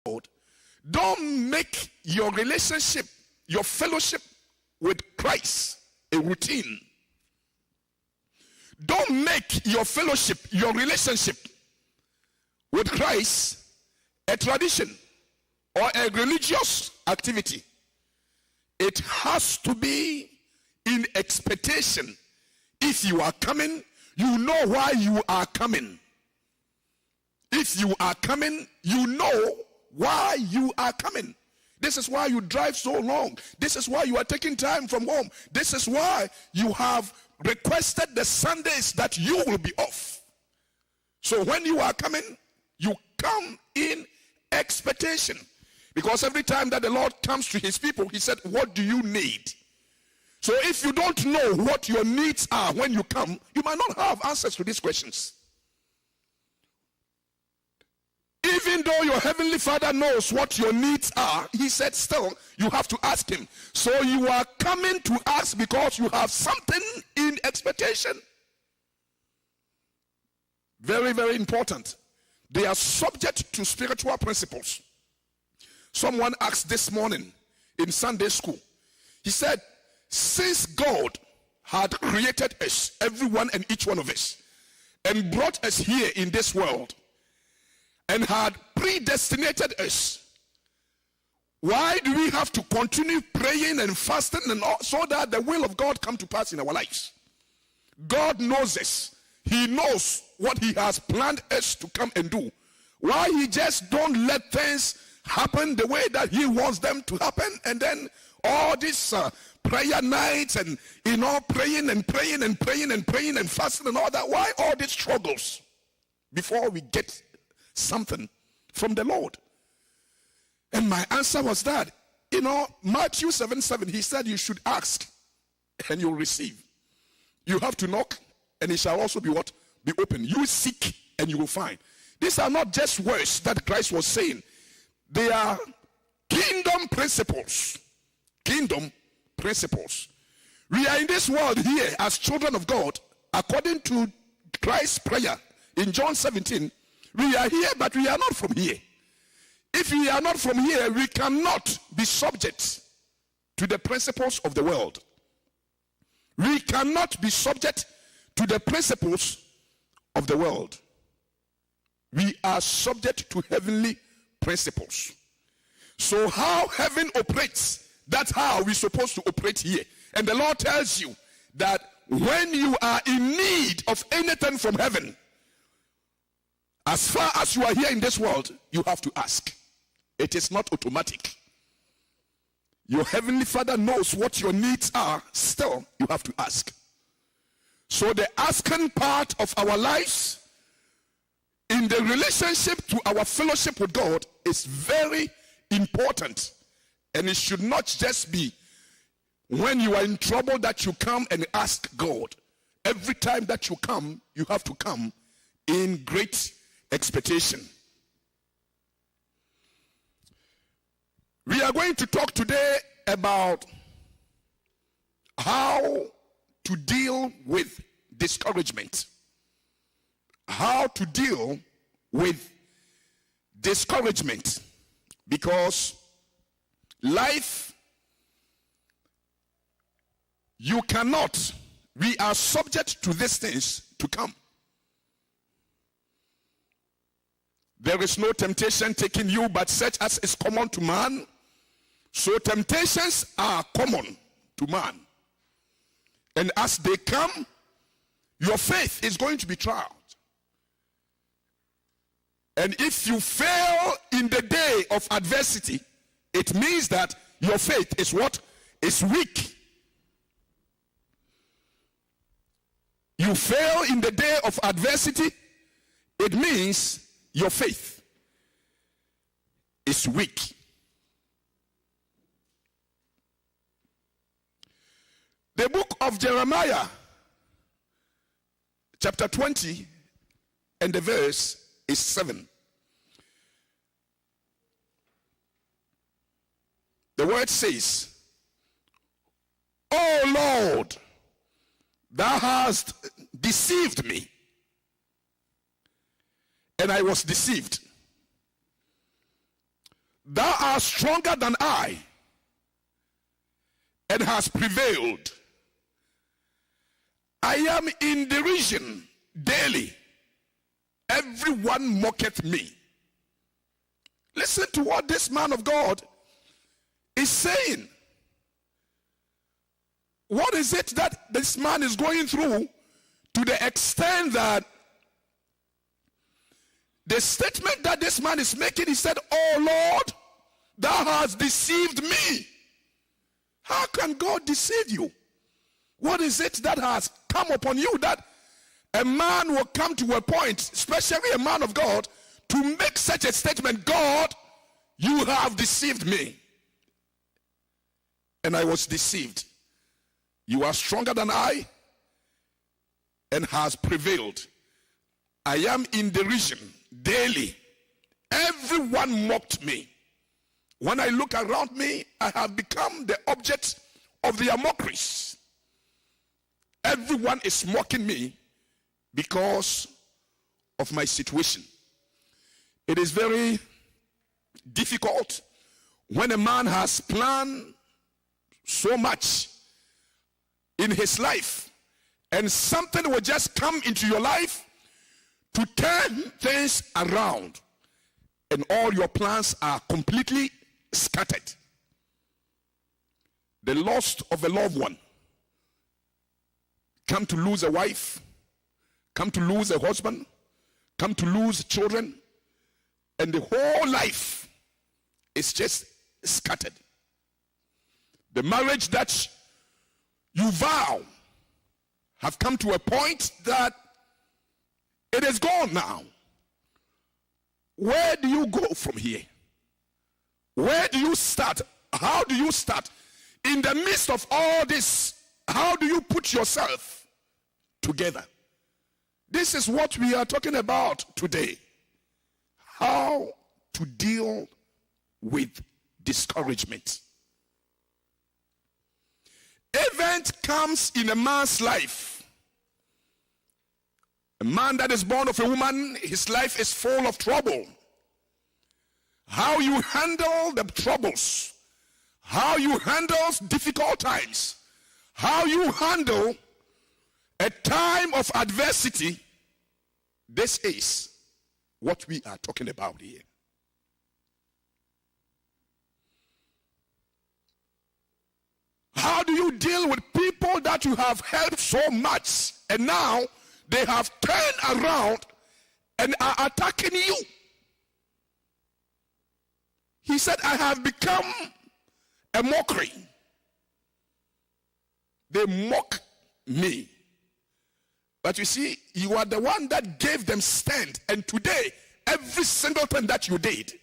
God, don't make your relationship, your fellowship with Christ a routine. Don't make your fellowship, your relationship with Christ a tradition or a religious activity. It has to be in expectation. If you are coming, you know why you are coming. If you are coming, you know why you are coming. This is why you drive so long. This is why you are taking time from home. This is why you have requested the Sundays that you will be off. So when you are coming, you come in expectation. Because every time that the Lord comes to his people, he said, what do you need? So if you don't know what your needs are when you come, you might not have answers to these questions. Even though your heavenly Father knows what your needs are, he said still, you have to ask him. So you are coming to ask because you have something in expectation. Very, very important. They are subject to spiritual principles. Someone asked this morning in Sunday school. He said, since God had created us, everyone and each one of us, and brought us here in this world, and had predestinated us, why do we have to continue praying and fasting and all, so that the will of God come to pass in our lives? God knows us. He knows what he has planned us to come and do. Why he just don't let things happen the way that he wants them to happen, and then all these prayer nights and praying and praying and praying and praying and fasting and all that? Why all these struggles before we get something from the Lord? And my answer was that, Matthew 7:7, he said you should ask and you'll receive. You have to knock and it shall also be what? Be open. You seek and you will find. These are not just words that Christ was saying. They are kingdom principles. Kingdom principles. We are in this world here as children of God, according to Christ's prayer in John 17. We are here, but we are not from here. If we are not from here, we cannot be subject to the principles of the world. We cannot be subject to the principles of the world. We are subject to heavenly principles. So how heaven operates, that's how we're supposed to operate here. And the Lord tells you that when you are in need of anything from heaven, as far as you are here in this world, you have to ask. It is not automatic. Your heavenly Father knows what your needs are. Still, you have to ask. So the asking part of our lives in the relationship to our fellowship with God is very important. And it should not just be when you are in trouble that you come and ask God. Every time that you come, you have to come in great expectation. We are going to talk today about how to deal with discouragement. How to deal with discouragement. Because life, we are subject to these things to come. There is no temptation taking you but such as is common to man. So temptations are common to man. And as they come, your faith is going to be tried. And if you fail in the day of adversity, it means that your faith is what? Is weak. You fail in the day of adversity, it means your faith is weak. The book of Jeremiah, chapter 20, and the verse is 7. The word says, "O Lord, thou hast deceived me, and I was deceived. thou art stronger than I, and has prevailed. I am in derision daily. Everyone mocketh me. Listen to what this man of God is saying. What is it that this man is going through to the extent that the statement that this man is making, he said, "Oh Lord, thou hast deceived me." How can God deceive you? What is it that has come upon you that a man will come to a point, especially a man of God, to make such a statement? "God, you have deceived me, and I was deceived. You are stronger than I, and has prevailed. I am in derision daily. Everyone mocked me. When I look around me, I have become the object of their mockeries. Everyone is mocking me because of my situation." It is very difficult when a man has planned so much in his life and something will just come into your life to turn things around, and all your plans are completely scattered. The loss of a loved one, come to lose a wife, come to lose a husband, come to lose children, and the whole life is just scattered. The marriage that you vow have come to a point that it is gone now. Where do you go from here? Where do you start? How do you start? In the midst of all this, how do you put yourself together? This is what we are talking about today. How to deal with discouragement. Event comes in a man's life. A man that is born of a woman, his life is full of trouble. How you handle the troubles, how you handle difficult times, how you handle a time of adversity, this is what we are talking about here. How do you deal with people that you have helped so much and now they have turned around and are attacking you? He said, "I have become a mockery. They mock me." But you see, you are the one that gave them stand. And today, every single thing that you did,